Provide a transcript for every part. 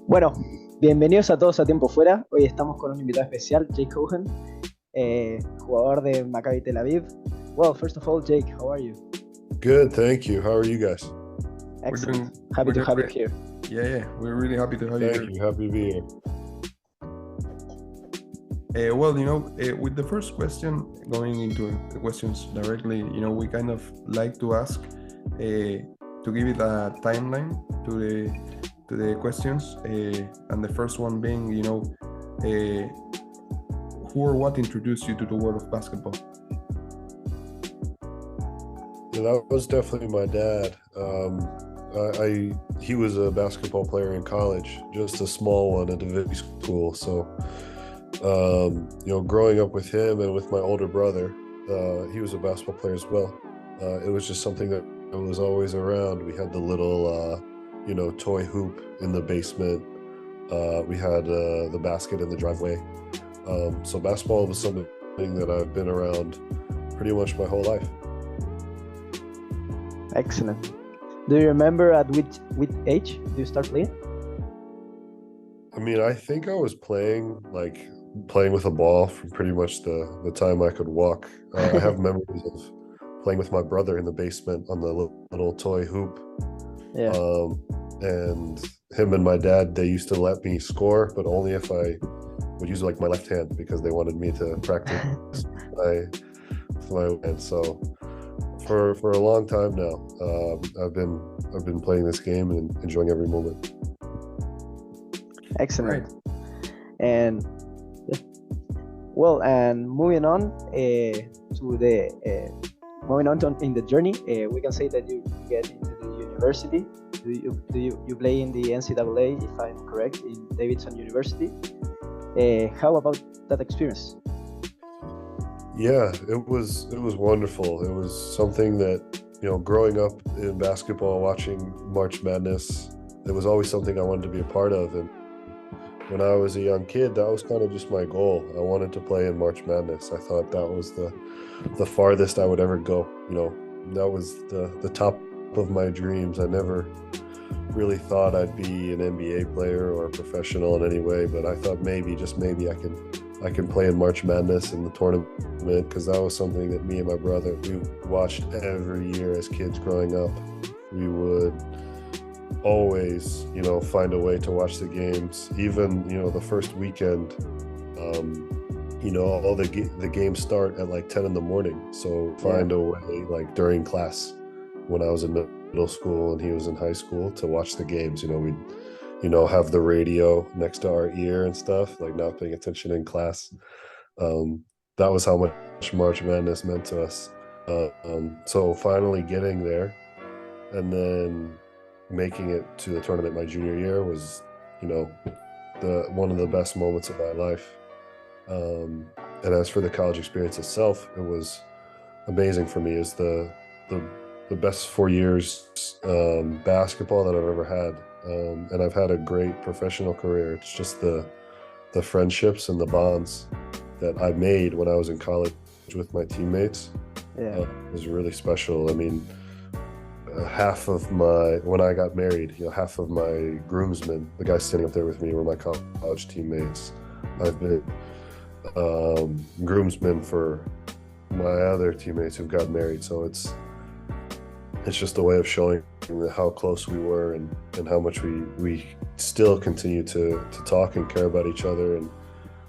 Bueno, bienvenidos a todos a Tiempo Fuera. Hoy estamos con un invitado especial, Jake Cohen, jugador de Maccabi Tel Aviv. Well, first of all, Jake, how are you? Good, thank you. How are you guys? Excellent. Happy to have you great. here. Yeah, we're really happy to have you Thank here. you. Happy to be here. With the first question, going into the questions directly, we kind of like to ask to give it a timeline to the questions, and the first one being, who or what introduced you to the world of basketball? Yeah, that was definitely my dad. He was a basketball player in college, just a small one at a Division school. So, growing up with him and with my older brother, he was a basketball player as well. It was just something that was always around. We had the little, toy hoop in the basement. We had the basket in the driveway. So basketball was something that I've been around pretty much my whole life. Excellent. Do you remember at which age do you start playing? I mean, I think I was playing with a ball from pretty much the time I could walk. I have memories of playing with my brother in the basement on the little toy hoop. Yeah. And him and my dad, they used to let me score, but only if I would use my left hand because they wanted me to practice my hand. So for a long time now, I've been playing this game and enjoying every moment. Excellent. Right. And moving on in the journey, we can say that you get into the university. Do you play in the NCAA, if I'm correct, in Davidson University? How about that experience? Yeah, it was wonderful. It was something that, growing up in basketball, watching March Madness, it was always something I wanted to be a part of. And when I was a young kid, that was kind of just my goal. I wanted to play in March Madness. I thought that was the farthest I would ever go. That was the top of my dreams. I never really thought I'd be an NBA player or a professional in any way, but I thought maybe, just maybe, I can play in March Madness in the tournament, because that was something that me and my brother, we watched every year as kids growing up. We would always, find a way to watch the games. Even, the first weekend, all the games start at 10 in the morning. So find a way, during class, when I was in middle school and he was in high school, to watch the games. We'd have the radio next to our ear and stuff, not paying attention in class. That was how much March Madness meant to us. So finally getting there and then making it to the tournament my junior year was, one of the best moments of my life. And as for the college experience itself, it was amazing for me. It's the best 4 years basketball that I've ever had. And I've had a great professional career. It's just the friendships and the bonds that I made when I was in college with my teammates was really special. I mean, when I got married, half of my groomsmen, the guys sitting up there with me, were my college teammates. I've been groomsmen for my other teammates who've got married. So it's just a way of showing how close we were and how much we still continue to talk and care about each other. And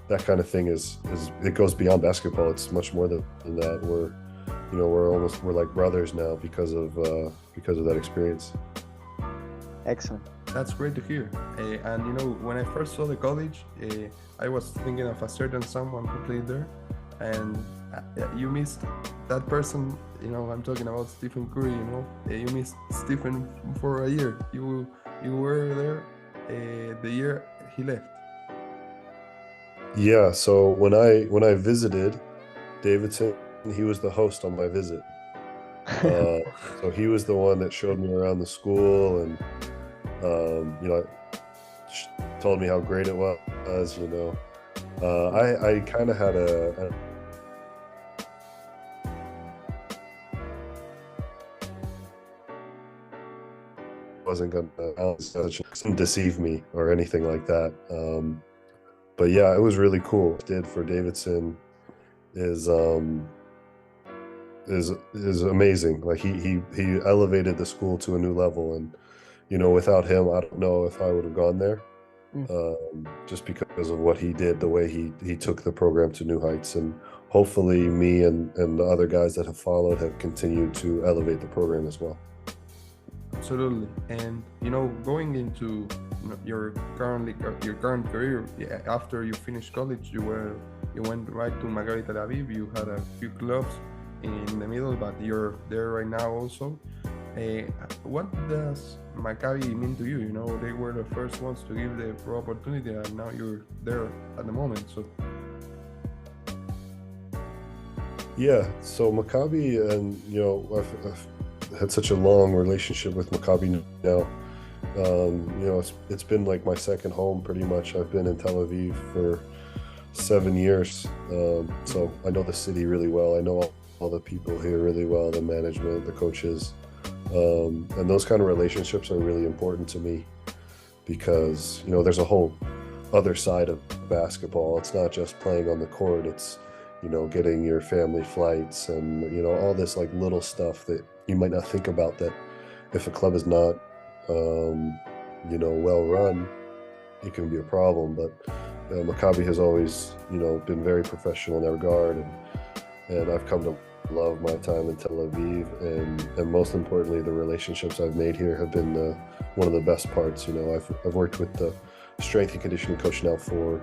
that kind of thing is it goes beyond basketball. It's much more than that. We're like brothers now because of that experience. Excellent. That's great to hear. And when I first saw the college, I was thinking of a certain someone who played there, and you missed that person. I'm talking about Stephen Curry. You missed Stephen for a year. You were there the year he left. Yeah. So when I visited Davidson, he was the host on my visit. So he was the one that showed me around the school and told me how great it was. I kind of had a wasn't gonna deceive me or anything like that. But yeah, it was really cool. What he did for Davidson is amazing. Like he elevated the school to a new level, and without him, I don't know if I would have gone there. Just because of what he did, the way he took the program to new heights, and hopefully me and the other guys that have followed have continued to elevate the program as well. Absolutely. And going into your current career, after you finished college, you went right to Maccabi Tel Aviv. You had a few clubs in the middle, but you're there right now also. What does Maccabi mean to you? They were the first ones to give the pro opportunity, and now you're there at the moment. So yeah, so Maccabi, and I've had such a long relationship with Maccabi now. It's been like my second home pretty much. I've been in Tel Aviv for 7 years, so I know the city really well. I know all the people here really well, the management, the coaches, and those kind of relationships are really important to me because there's a whole other side of basketball. It's not just playing on the court. It's getting your family flights and all this like little stuff that you might not think about, that if a club is not well run, it can be a problem. But Maccabi has always been very professional in that regard, and I've come to love my time in Tel Aviv, and most importantly, the relationships I've made here have been one of the best parts. I've worked with the strength and conditioning coach now for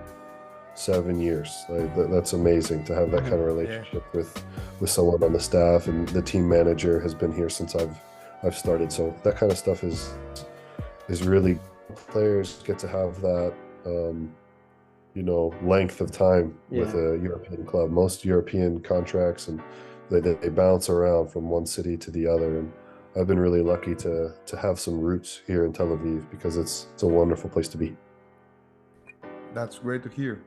7 years. That's amazing to have that kind of relationship with someone on the staff, and the team manager has been here since I've started. So that kind of stuff is really, players get to have that length of time with a European club. Most European contracts, and they bounce around from one city to the other, and I've been really lucky to have some roots here in Tel Aviv because it's a wonderful place to be. That's great to hear.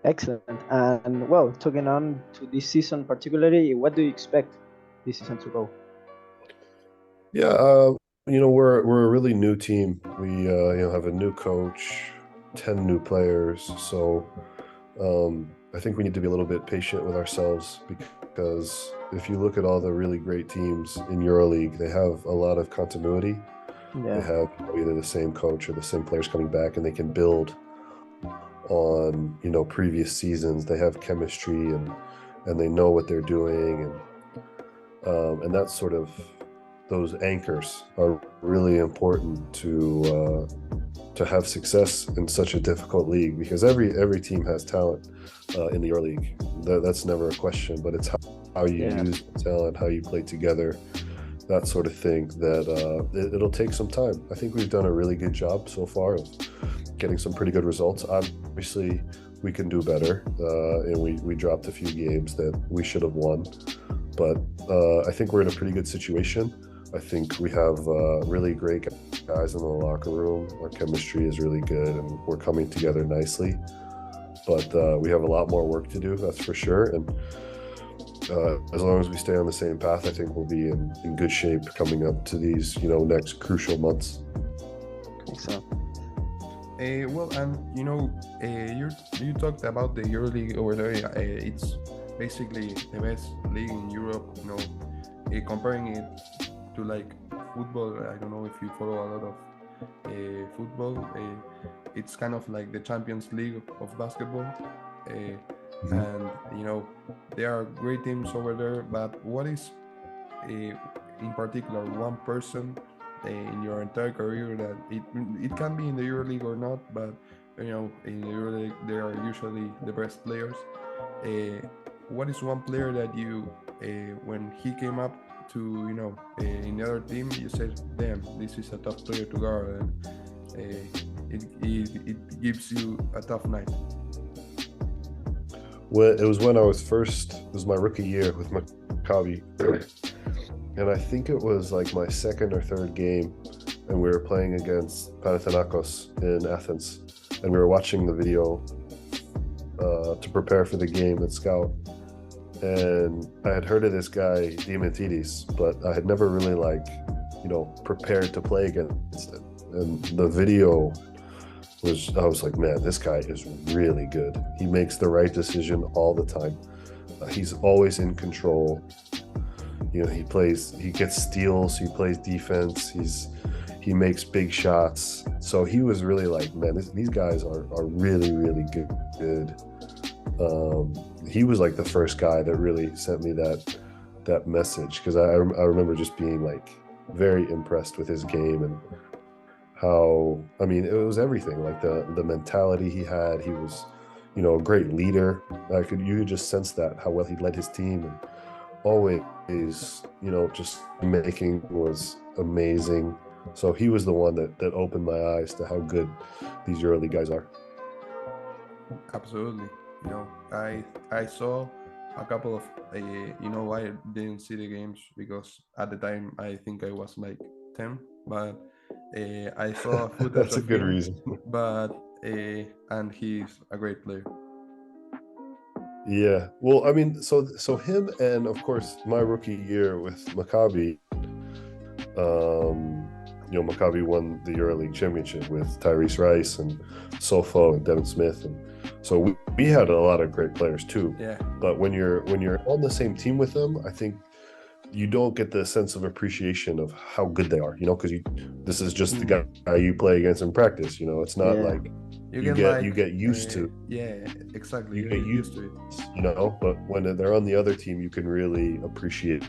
Excellent. And well, talking on to this season particularly, what do you expect this season to go? Yeah, we're a really new team. We have a new coach, 10 new players. So I think we need to be a little bit patient with ourselves, because if you look at all the really great teams in EuroLeague, they have a lot of continuity. They have either the same coach or the same players coming back, and they can build on previous seasons. They have chemistry, and they know what they're doing, and that's sort of, those anchors are really important to have success in such a difficult league, because every team has talent in the EuroLeague. That's never a question, but it's how you use the talent, how you play together, that sort of thing, that it'll take some time. I think we've done a really good job so far of getting some pretty good results. Obviously, we can do better, and we dropped a few games that we should have won, but I think we're in a pretty good situation. I think we have really great guys in the locker room. Our chemistry is really good, and we're coming together nicely, but we have a lot more work to do, that's for sure. And as long as we stay on the same path, I think we'll be in good shape coming up to these next crucial months. I think so. Well, and you talked about the EuroLeague over there. It's basically the best league in Europe. Comparing it to like football, I don't know if you follow a lot of football. It's kind of like the Champions League of basketball, and there are great teams over there. But what is in particular one person in your entire career that it can be in the EuroLeague or not, but in the EuroLeague they are usually the best players. What is one player that you when he came up to in the other team, you said, damn, this is a tough player to guard, and it gives you a tough night? Well, it was when it was my rookie year with Maccabi, and I think it was like my second or third game, and we were playing against Panathinaikos in Athens, and we were watching the video to prepare for the game at Scout, and I had heard of this guy Diamantidis, but I had never really prepared to play against it. And the video I was like, man, this guy is really good. He makes the right decision all the time. He's always in control. He gets steals, he plays defense, he makes big shots. So he was really like, man, these guys are really, really good. He was like the first guy that really sent me that message, because I remember just being like very impressed with his game and how, it was everything, like the mentality he had. He was, a great leader. You could just sense that, how well he led his team, and always, just making was amazing. So he was the one that opened my eyes to how good these EuroLeague guys are. Absolutely. I saw a couple of, I didn't see the games because at the time I think I was like 10, but I saw footage That's a of good him, reason. but and he's a great player. Yeah. Well, so him, and of course my rookie year with Maccabi, Maccabi won the EuroLeague championship with Tyrese Rice and Sofo and Devin Smith, and so we had a lot of great players too. Yeah. But when you're on the same team with them, I think you don't get the sense of appreciation of how good they are, because this is just the guy you play against in practice. It's not like you get used to. Yeah, exactly. You get used to it, but when they're on the other team, you can really appreciate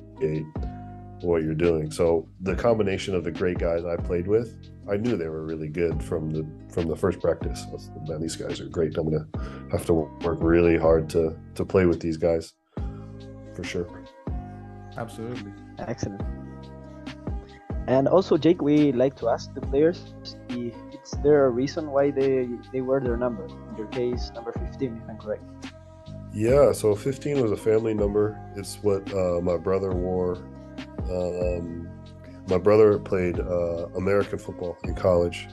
what you're doing. So the combination of the great guys I played with, I knew they were really good from the first practice. Man, these guys are great. I'm gonna have to work really hard to play with these guys, for sure. Absolutely. Excellent. And also, Jake, we like to ask the players if is there a reason why they wear their number. In your case, number 15, if I'm correct. Yeah, so 15 was a family number. It's what my brother wore. My brother played American football in college,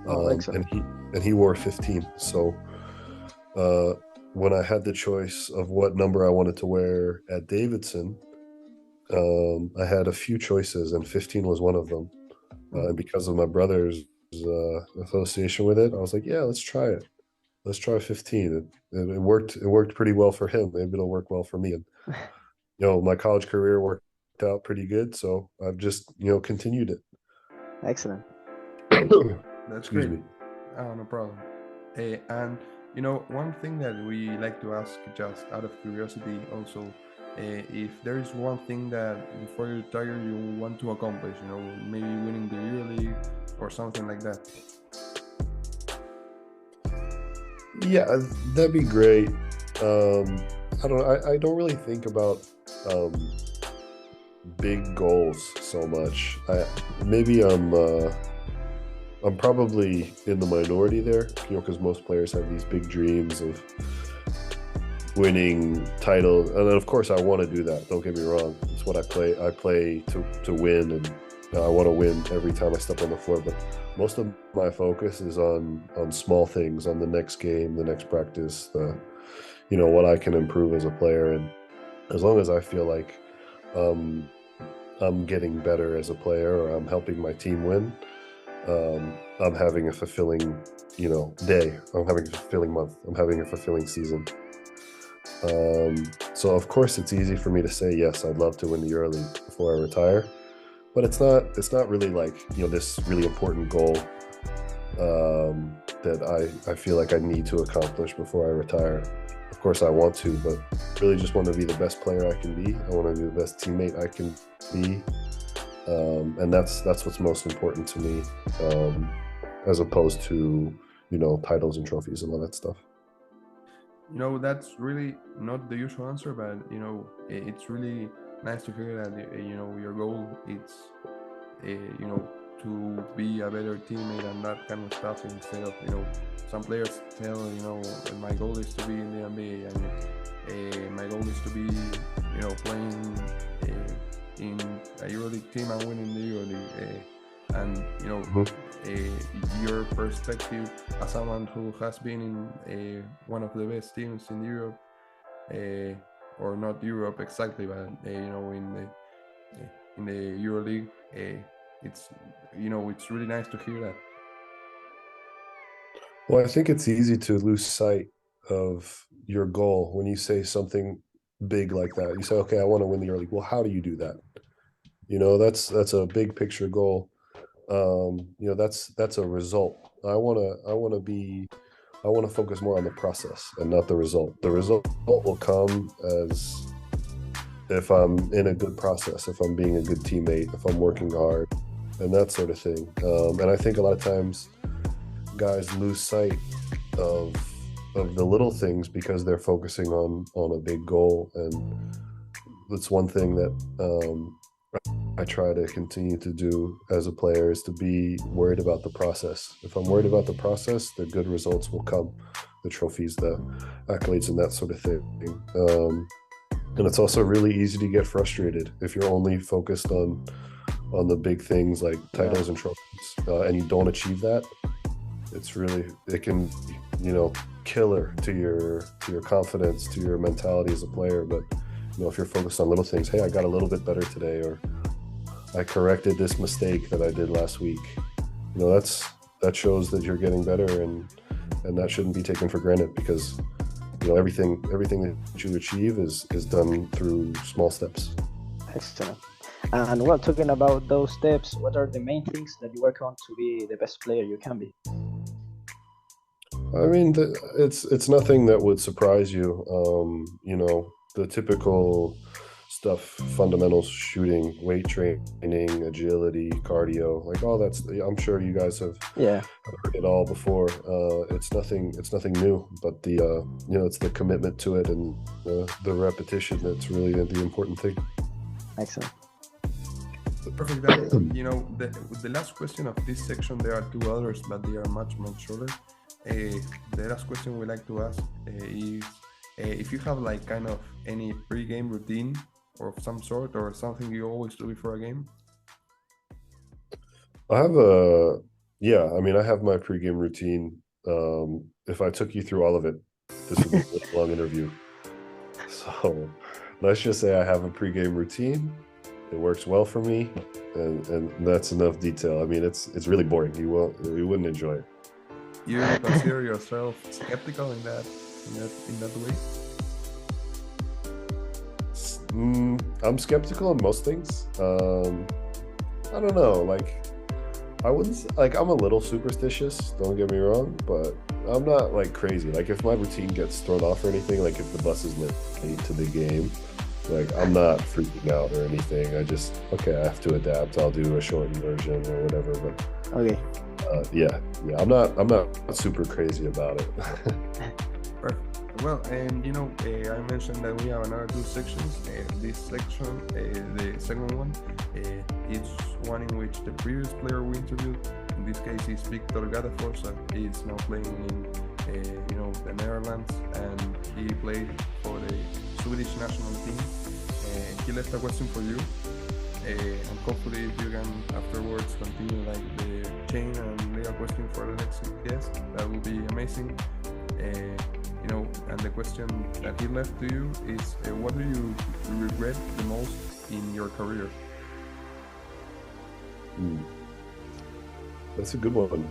and he wore 15. So when I had the choice of what number I wanted to wear at Davidson, I had a few choices, and 15 was one of them. And because of my brother's association with it, I was like, yeah, let's try it. Let's try 15. It worked. It worked pretty well for him. Maybe it'll work well for me. And my college career worked out pretty good, so I've just continued it. Excellent. That's great. Oh, no problem. And one thing that we like to ask, just out of curiosity also, if there is one thing that before you retire you want to accomplish, maybe winning the EuroLeague or something like that. Yeah, that'd be great. I don't really think about big goals so much. I'm probably in the minority there, because most players have these big dreams of winning titles, and of course I want to do that. Don't get me wrong. It's what I play. I play to win, and I want to win every time I step on the floor. But most of my focus is on small things, on the next game, the next practice, what I can improve as a player. And as long as I feel like I'm getting better as a player, or I'm helping my team win, I'm having a fulfilling, day. I'm having a fulfilling month. I'm having a fulfilling season. So of course it's easy for me to say, yes, I'd love to win the EuroLeague before I retire, but it's not really like, this really important goal that I feel like I need to accomplish before I retire. Of course I want to, but really just want to be the best player I can be. I want to be the best teammate I can be. And that's what's most important to me, as opposed to, titles and trophies and all that stuff. That's really not the usual answer, but it's really nice to hear that your goal is to be a better teammate and that kind of stuff, instead of some players tell my goal is to be in the NBA, and my goal is to be playing in a EuroLeague team and winning the EuroLeague, and your perspective as someone who has been in one of the best teams in Europe, or not Europe exactly, but in the EuroLeague, it's it's really nice to hear that. Well, I think it's easy to lose sight of your goal when you say something big like that. You say, okay, I want to win the Euro League. Well, how do you do that? That's a big picture goal. That's a result. I want to focus more on the process and not the result. The result will come as if I'm in a good process, if I'm being a good teammate, if I'm working hard, and that sort of thing. And I think a lot of times guys lose sight of the little things because they're focusing on a big goal. And that's one thing that I try to continue to do as a player, is to be worried about the process. If I'm worried about the process, the good results will come, the trophies, the accolades, and that sort of thing. And it's also really easy to get frustrated if you're only focused on the big things like titles and trophies, and you don't achieve that. It can, killer to your confidence, to your mentality as a player. But if you're focused on little things, hey, I got a little bit better today, or I corrected this mistake that I did last week, that shows that you're getting better, and that shouldn't be taken for granted, because everything that you achieve is done through small steps. Excellent. And well, talking about those steps, what are the main things that you work on to be the best player you can be? I mean, it's nothing that would surprise you. The typical stuff: fundamentals, shooting, weight training, agility, cardio, like all that's. I'm sure you guys have heard it all before. It's nothing new, but it's the commitment to it and the repetition that's really the important thing. Excellent. Perfect. The last question of this section, there are two others, but they are much shorter. The last question we like to ask is if you have like kind of any pre-game routine or of some sort, or something you always do before a game. I have I have my pre-game routine. If I took you through all of it, this would be a long interview. So let's just say I have a pre-game routine. It works well for me, and that's enough detail. I mean, it's really boring. You wouldn't enjoy it. You consider yourself skeptical in that way? I'm skeptical on most things. I don't know. Like, I wouldn't I'm a little superstitious. Don't get me wrong, but I'm not like crazy. Like, if my routine gets thrown off or anything, like if the bus is late to the game, like I'm not freaking out or anything. I just I have to adapt. I'll do a shortened version or whatever. But okay. I'm not super crazy about it. Perfect. Well, and I mentioned that we have another two sections. This section, the second one, is one in which the previous player we interviewed, in this case is Victor Gadaforza. He is now playing in the Netherlands, and he played for the Swedish national team. He left a question for you, and hopefully if you can afterwards continue like the chain and leave a question for the next guest, that would be amazing. And the question that he left to you is, what do you regret the most in your career? That's a good one.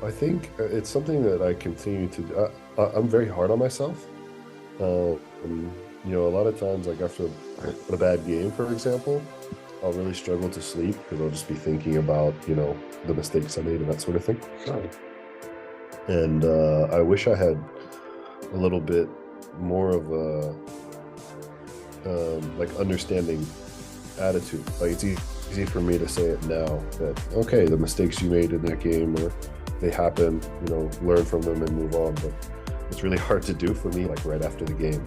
I think it's something that I continue to do. I'm very hard on myself. A lot of times, like after a bad game, for example, I'll really struggle to sleep because I'll just be thinking about, the mistakes I made and that sort of thing. And I wish I had a little bit more of a understanding attitude. Like, it's easy for me to say it now that, okay, the mistakes you made in that game, or they happen, learn from them and move on. But it's really hard to do for me, like right after the game.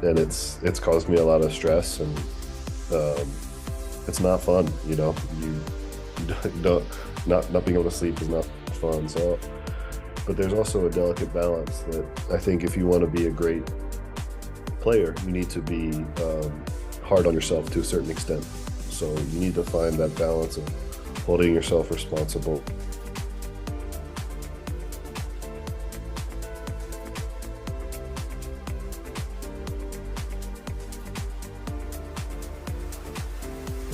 And it's caused me a lot of stress, and it's not fun, you don't not being able to sleep is not fun. So, but there's also a delicate balance that I think if you want to be a great player, you need to be hard on yourself to a certain extent. So you need to find that balance of holding yourself responsible.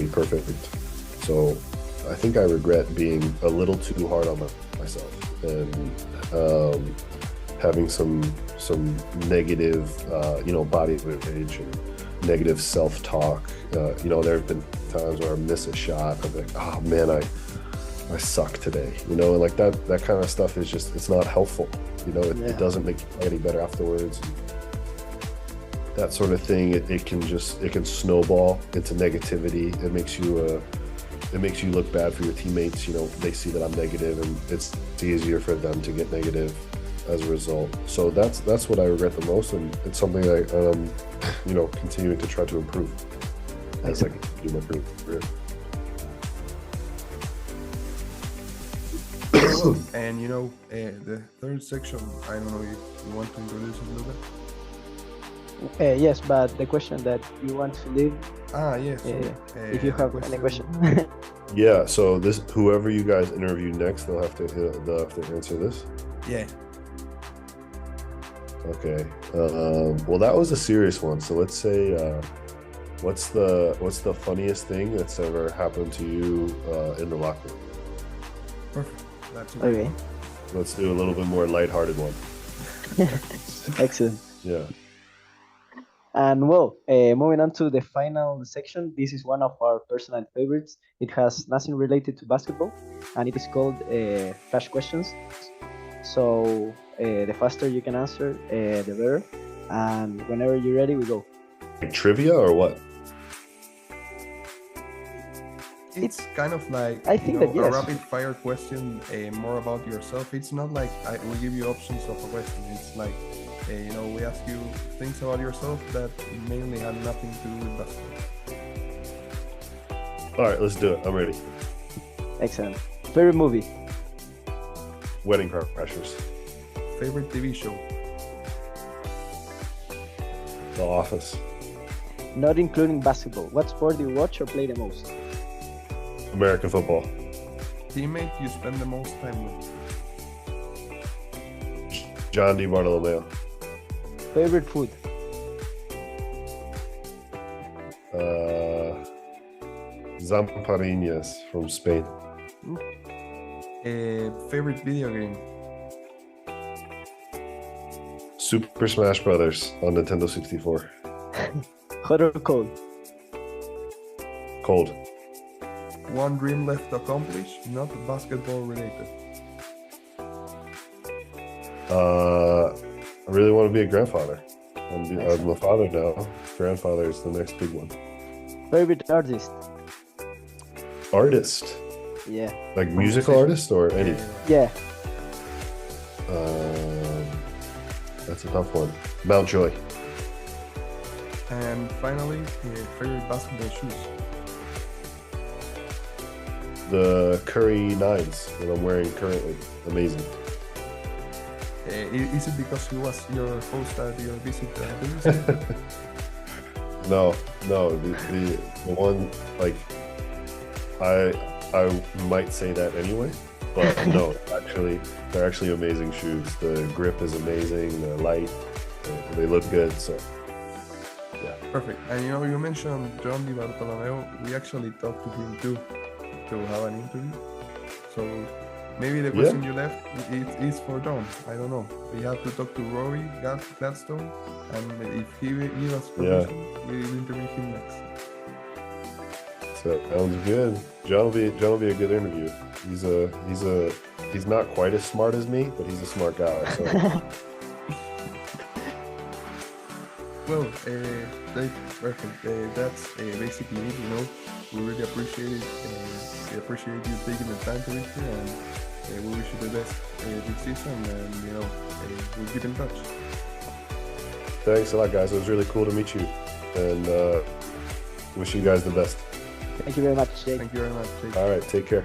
be perfect. So I think I regret being a little too hard on myself and having some negative, body image and negative self-talk. There have been times where I miss a shot. I'm like, oh man, I suck today. And like that kind of stuff is just, it's not helpful. It doesn't make you play any better afterwards. That sort of thing, it can snowball into negativity. It makes you look bad for your teammates. They see that I'm negative, and it's easier for them to get negative as a result. So that's what I regret the most, and it's something I continuing to try to improve as I continue my career. And the third section, I don't know if you want to introduce it a little bit. Yes, but the question that you want to leave. Yes. If you have any question. Yeah. So whoever you guys interview next, they'll have to answer this. Yeah. Okay. Well, that was a serious one. So let's say, what's the funniest thing that's ever happened to you in the locker room? Perfect. That's okay. Let's do a little bit more lighthearted one. Excellent. Yeah. And moving on to the final section, this is one of our personal favorites. It has nothing related to basketball, and it is called Flash Questions. So the faster you can answer, the better. And whenever you're ready, we go. Like trivia or what? It's kind of like I think that yes. A rapid fire question, more about yourself. It's not like we give you options of a question. It's like we ask you things about yourself that mainly have nothing to do with basketball. All right, let's do it. I'm ready. Excellent. Favorite movie? Wedding Crashers. Favorite TV show? The Office. Not including basketball. What sport do you watch or play the most? American football. Teammate you spend the most time with? John D. Bartolomeo. Favorite food? Zamparinas from Spain. Favorite video game? Super Smash Brothers on Nintendo 64. Hot or cold? Cold. One dream left to accomplish, not basketball related. I really want to be a grandfather. I'm a father now. Grandfather is the next big one. Favorite artist? Artist? Yeah. Like musical artist or any? Yeah. That's a tough one. Mountjoy. And finally, favorite basketball shoes? The Curry 9s that I'm wearing currently. Amazing. Is it because he was your host at your visit? No. The one, like, I might say that anyway, but no, they're actually amazing shoes. The grip is amazing. They're light. They look good. So, yeah. Perfect. And you mentioned John Di Bartolomeo. We actually talked to him too, to have an interview. So maybe the question you left is for John. I don't know. We have to talk to Rory Gladstone, and if he gives us permission, we will interview him next. So sounds good. John will be a good interview. He's not quite as smart as me, but he's a smart guy. So. Well, perfect. That's basically it. We really appreciate it. We appreciate you taking the time to be here, and we wish you the best this season. And we'll keep in touch. Thanks a lot, guys. It was really cool to meet you, and wish you guys the best. Thank you very much, Jake. Thank you very much, Jake. All right, take care.